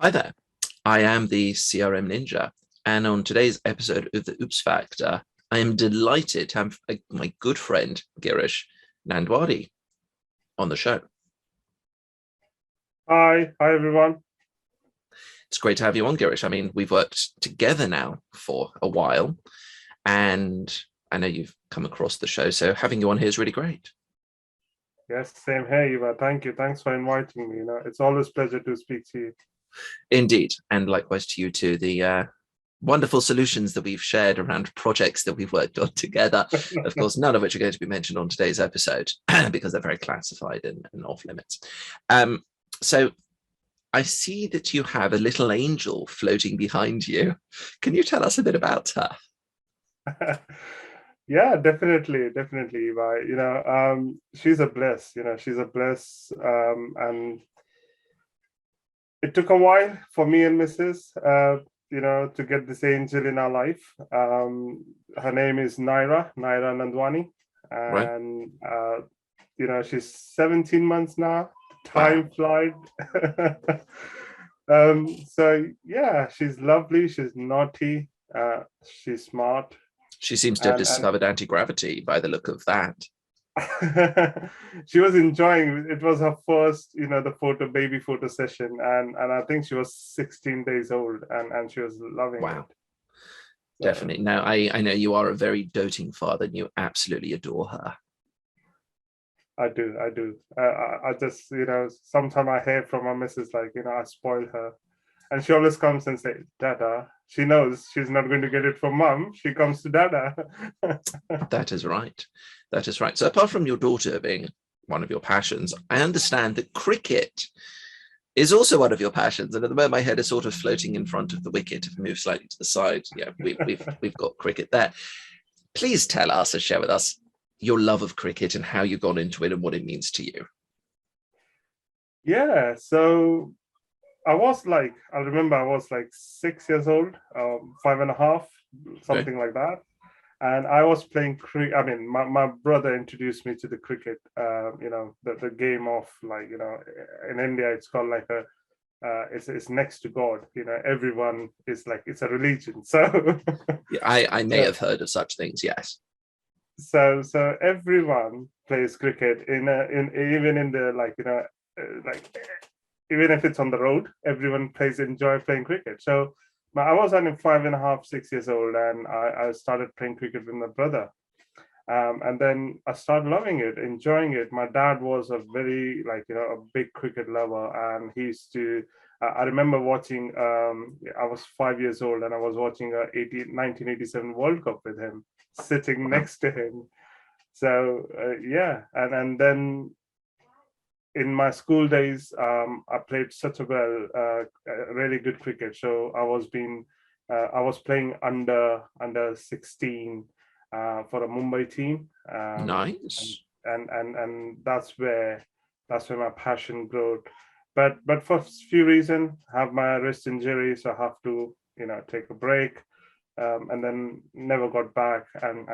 Hi there. I am the CRM Ninja, and on today's episode of the Oops Factor, I am delighted to have my good friend Girish Nandwani on the show. Hi everyone. It's great to have you on, Girish. I mean, we've worked together now for a while, and I know you've come across the show, so having you on here is really great. Yes, same here, Eva. Thank you. Thanks for inviting me. It's always a pleasure to speak to you. Indeed, and likewise to you too. The wonderful solutions that we've shared around projects that we've worked on together. Of course, none of which are going to be mentioned on today's episode because they're very classified and off limits. So I see that you have a little angel floating behind you. Can you tell us a bit about her? Yeah, definitely, Eva. She's a bliss. She's a bliss, and it took a while for me and Mrs. To get this angel in our life. Her name is Naira Nandwani, Right? and she's 17 months now. Wow. Time flies. So yeah, she's lovely. She's naughty. She's smart, She seems to have and discovered anti-gravity by the look of that. she was enjoying. It was her first, the baby photo session, and I think she was 16 days old, and she was loving it. Wow. So Definitely. Now, I know you are a very doting father and you absolutely adore her. I do, I do. I just, sometimes I hear from my missus like, I spoil her, and she always comes and say, "Dada." She knows she's not going to get it from mum. She comes to Dada. That is right. That is right. So apart from your daughter being one of your passions, I understand that cricket is also one of your passions. And at the moment, my head is sort of floating in front of the wicket. If I move slightly to the side, yeah, we've got cricket there. Please tell us and share with us your love of cricket and how you got into it and what it means to you. Yeah, so I remember I was like 6 years old, 5.5, Okay. something like that. And I was playing cricket. I mean, my brother introduced me to the cricket, the game of, like, in India, it's called like it's next to God. Everyone is like, it's a religion. So, Yeah, I may so, have heard of such things, yes. so everyone plays cricket in even in the, like, like, even if it's on the road, everyone enjoy playing cricket. So I was only 5.5, 6 years old, and I started playing cricket with my brother. And then I started loving it, enjoying it. My dad was a very, like, a big cricket lover, and he used to. I remember watching. I was 5 years old, and I was watching a 1987 World Cup with him, sitting Wow. next to him. So yeah, and then in my school days, I played such a really good cricket. So I was playing under 16 for a Mumbai team, and, Nice. and that's where my passion grew. But for a few reasons, I have my wrist injury, so I have to take a break. And then never got back, and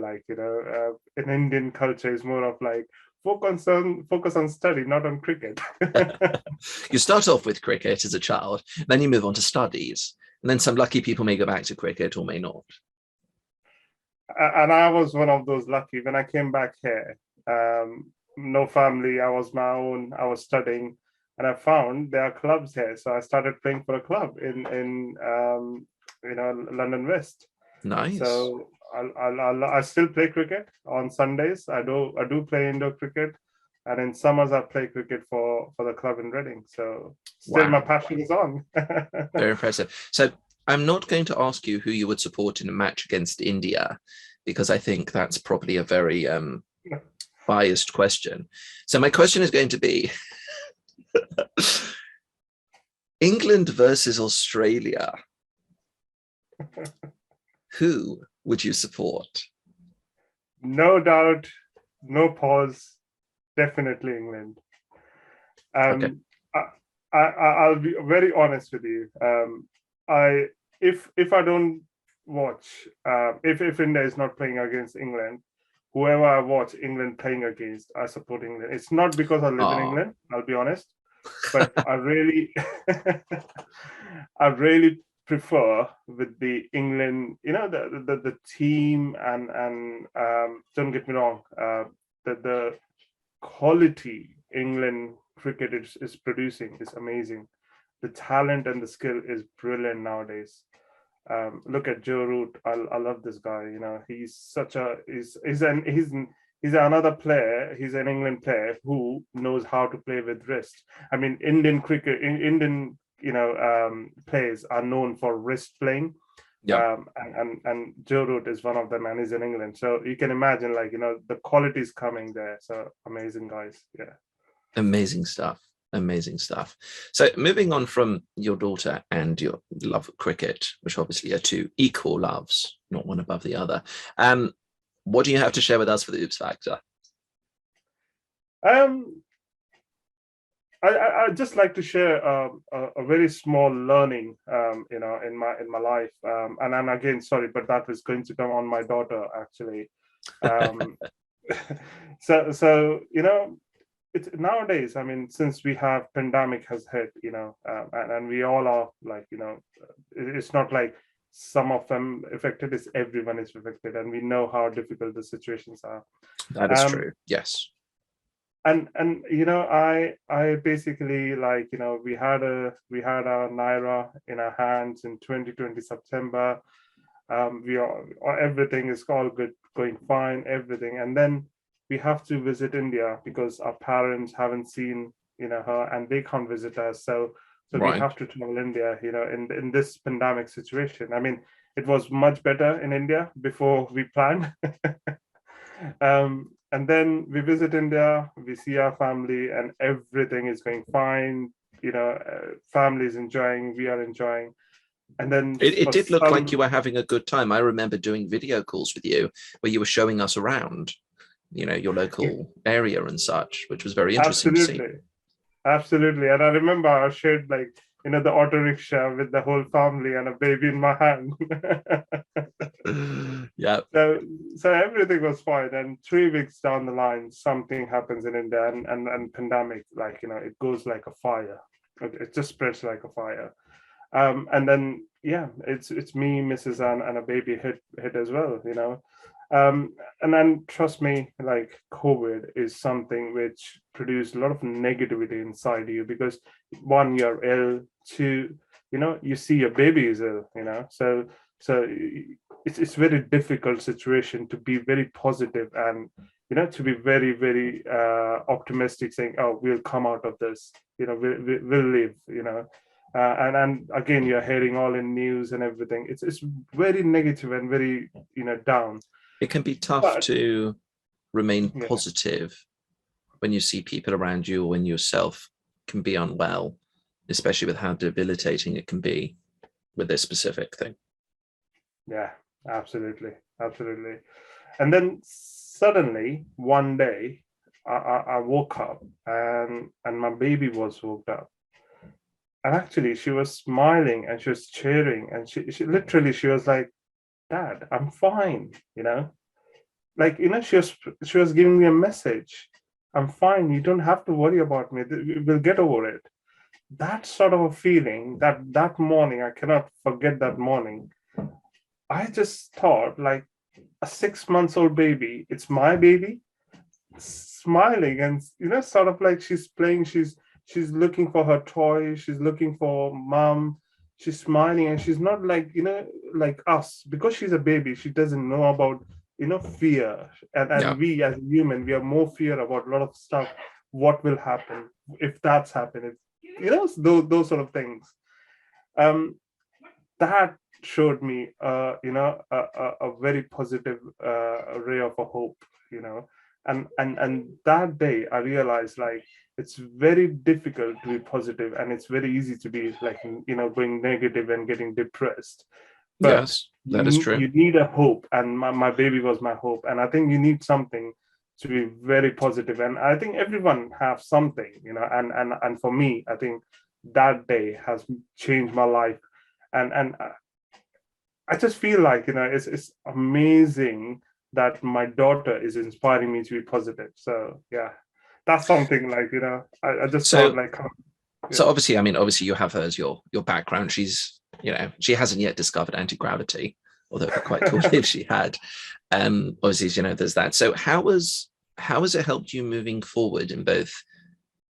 like, in Indian culture is more of like focus on study, not on cricket. You start off with cricket as a child, then you move on to studies, and then some lucky people may go back to cricket or may not. And I was one of those lucky. When I came back here, no family, I was my own, I was studying, and I found there are clubs here, so I started playing for a club in London West. Nice. So I still play cricket on Sundays. I do play indoor cricket, and in summers I play cricket for the club in Reading. So still my Wow. passion is on. Very impressive. So I'm not going to ask you who you would support in a match against India, because I think that's probably a very biased question. So my question is going to be England versus Australia. Who would you support? No doubt, no pause. Definitely England. Okay. Um, I'll be very honest with you. I if I don't watch, if India is not playing against England, whoever I watch England playing against, I support England. It's not because I live in Ah, England. I'll be honest. but I really, I really prefer with the England, the team, and don't get me wrong, the quality England cricket is producing is amazing. The talent and the skill is brilliant nowadays. Look at Joe Root. I love this guy. He's such a he's another player. He's an England player who knows how to play with wrist. I mean, Indian cricket, Indian players are known for wrist playing. Yeah, And Joe Root is one of them, and he's in England. So you can imagine, the quality is coming there. So amazing guys. Yeah. amazing stuff. Amazing stuff. So moving on from your daughter and your love of cricket, which obviously are two equal loves, not one above the other. What do you have to share with us for the Oops Factor? Um, I just like to share a very small learning, in my life. And I'm again sorry, but that was going to come on my daughter actually. Um, so it's nowadays. I mean, since we have pandemic has hit, and we all are it's not like some of them affected. It's everyone is affected, and we know how difficult the situations are. That is true. Yes. And I basically we had our naira in our hands in 2020 September. We are everything is all good, going fine, everything, and then we have to visit India because our parents haven't seen her, and they can't visit us. So we Right. have to travel India, in this pandemic situation. I mean, it was much better in India before we planned. And then we visit India, we see our family, and everything is going fine. Family is enjoying, we are enjoying. And then It for did look like you some, were having a good time. I remember doing video calls with you where you were showing us around, your local area and such, which was very interesting to see. absolutely. And I remember I shared the auto rickshaw with the whole family and a baby in my hand. Yeah. So everything was fine. And 3 weeks down the line, something happens in India, and pandemic, it goes like a fire. It just spreads like a fire. And then it's me, Mrs. and a baby hit as well. And then trust me, COVID is something which produced a lot of negativity inside you, because one, you're ill, two, you see your baby is ill, so it's very difficult situation to be very positive, and to be very, very optimistic, saying, oh, we'll come out of this, we'll live, and again, you're hearing all in news and everything. It's very negative and very down. It can be tough But to remain yeah, positive when you see people around you or when yourself can be unwell, especially with how debilitating it can be with this specific thing. yeah, absolutely, absolutely. And then suddenly one day, I woke up, and my baby was woke up, and actually she was smiling and she was cheering, and she literally, she was like, Dad, I'm fine, she was giving me a message. I'm fine, you don't have to worry about me, we'll get over it. That sort of a feeling, that morning, I cannot forget that morning. I just thought, like, a 6 months old baby, it's my baby, smiling, and sort of like she's playing, she's looking for her toy, she's looking for mom, she's smiling, and she's not like like us, because she's a baby, she doesn't know about fear, and Yeah. we as human, we are more fear about a lot of stuff. What will happen if that's happened? Those sort of things. That showed me a very positive ray of a hope, and that day I realized, like, it's very difficult to be positive, and it's very easy to be like going negative and getting depressed. But Yes, that is true. you need a hope, and my baby was my hope, and I think you need something to be very positive, and I think everyone have something, and for me, I think that day has changed my life. And I just feel like it's amazing that my daughter is inspiring me to be positive. So yeah, that's something, like I just thought, So like, So obviously, I mean, obviously you have her as your background. She's, you know, she hasn't yet discovered anti-gravity, although it'd be quite cool if she had. Obviously, you know, there's that. So how has it helped you moving forward in both?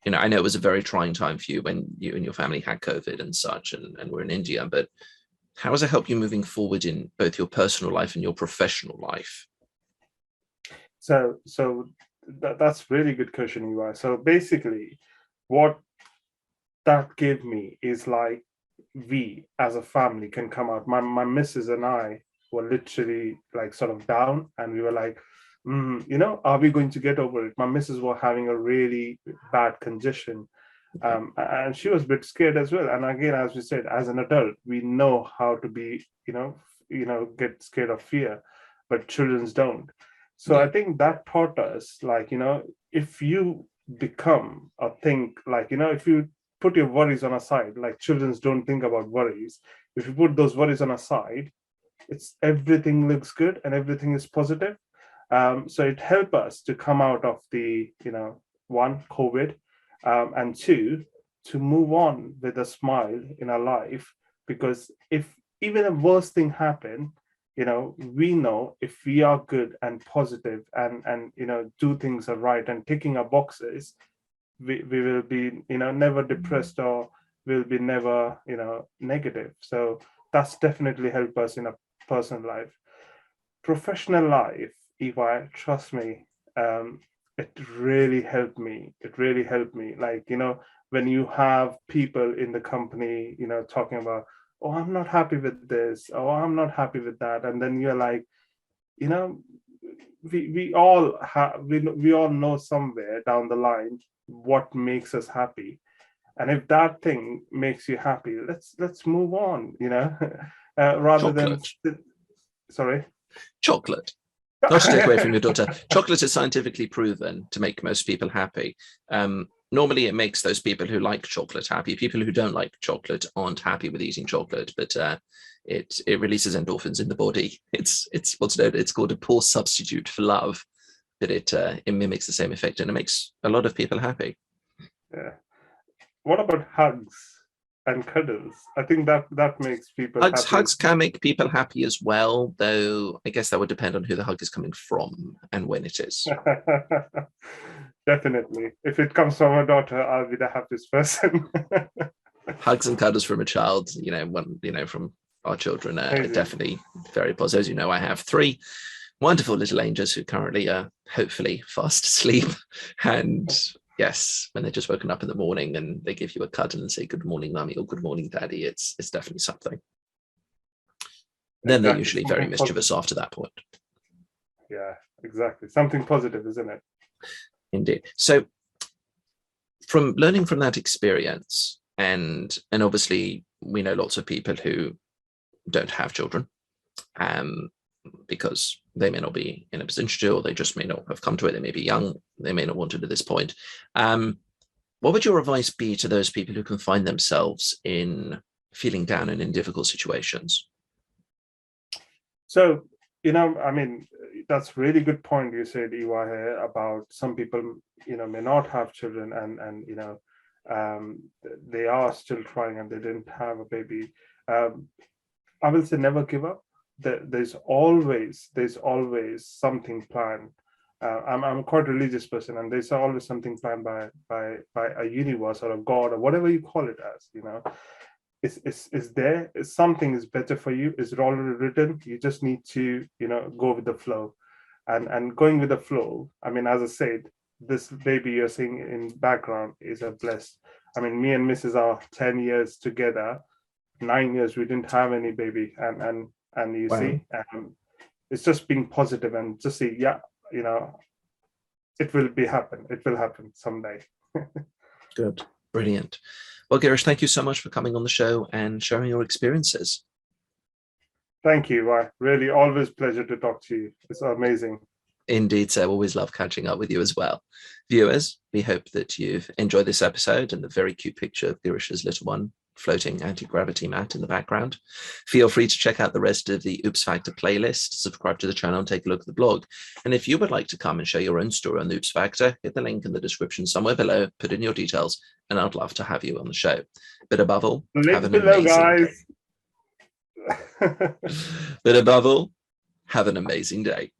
You know, I know it was a very trying time for you when you and your family had COVID and such, and we're in India, but how has it helped you moving forward in both your personal life and your professional life? So that's really good question, Eva. So basically, what that gave me is like we as a family can come out. My missus and I were literally like sort of down, and we were like, you know, are we going to get over it? My missus was having a really bad congestion, and she was a bit scared as well. And again, as we said, as an adult, we know how to be, get scared of fear, but children's don't. So Yeah, I think that taught us, like, you know, if you become or think, like, you know, if you put your worries on a side, like children's don't think about worries. If you put those worries on a side, it's everything looks good and everything is positive. So it helped us to come out of the, one, COVID, and two, to move on with a smile in our life. Because if even a worst thing happen, we know if we are good and positive and do things are right and ticking our boxes, we will be never depressed, or will be never negative. So that's definitely helped us in a personal life. Professional life, Eva, trust me, it really helped me. It really helped me. Like, when you have people in the company, talking about, oh, I'm not happy with this, oh, I'm not happy with that, and then you're like, you know we all have we all know somewhere down the line what makes us happy. And if that thing makes you happy, let's move on, rather than chocolate, sorry. chocolate. Not to take away from your daughter, chocolate is scientifically proven to make most people happy. Normally, it makes those people who like chocolate happy. People who don't like chocolate aren't happy with eating chocolate, but it releases endorphins in the body. It's what's known. It's called a poor substitute for love, but it mimics the same effect, and it makes a lot of people happy. Yeah. What about hugs and cuddles? I think that makes people happy. Hugs can make people happy as well, though I guess that would depend on who the hug is coming from and when it is. Definitely. If it comes from a daughter, I'll be the happiest person. Hugs and cuddles from a child, from our children are definitely very positive. As you know, I have three wonderful little angels who currently are hopefully fast asleep. And yes, when they're just woken up in the morning and they give you a cuddle and say good morning, mummy, or good morning, daddy, it's definitely something. Then they're usually something very mischievous after that point. Yeah, exactly. Something positive, isn't it? Indeed. So from learning from that experience, and obviously we know lots of people who don't have children, because they may not be in a position to, or they just may not have come to it. They may be young, they may not want it at this point. What would your advice be to those people who can find themselves in feeling down and in difficult situations? So, I mean, that's really good point you said, Iwa, here about some people, may not have children, and they are still trying and they didn't have a baby. I will say never give up. There's always something planned. I'm quite a religious person, and there's always something planned by a universe or a god or whatever you call it as. It's there. Something is better for you. It's already written. You just need to go with the flow, and going with the flow. I mean, as I said, this baby you're seeing in background is a blessed. I mean, me and Mrs. are 10 years together. 9 years we didn't have any baby, and you Wow. see, it's just being positive and just say, yeah, it will happen someday. Good, brilliant. Well, Girish, thank you so much for coming on the show and sharing your experiences. Thank you. Really, always pleasure to talk to you. It's amazing. Indeed, so always love catching up with you as well. Viewers, we hope that you've enjoyed this episode and the very cute picture of Girish's little one floating anti-gravity mat in the background. Feel free to check out the rest of the Oops Factor playlist, subscribe to the channel and take a look at the blog. And if you would like to come and share your own story on the Oops Factor, hit the link in the description somewhere below, put in your details, and I'd love to have you on the show. But above all, have an amazing day. But above all, have an amazing day.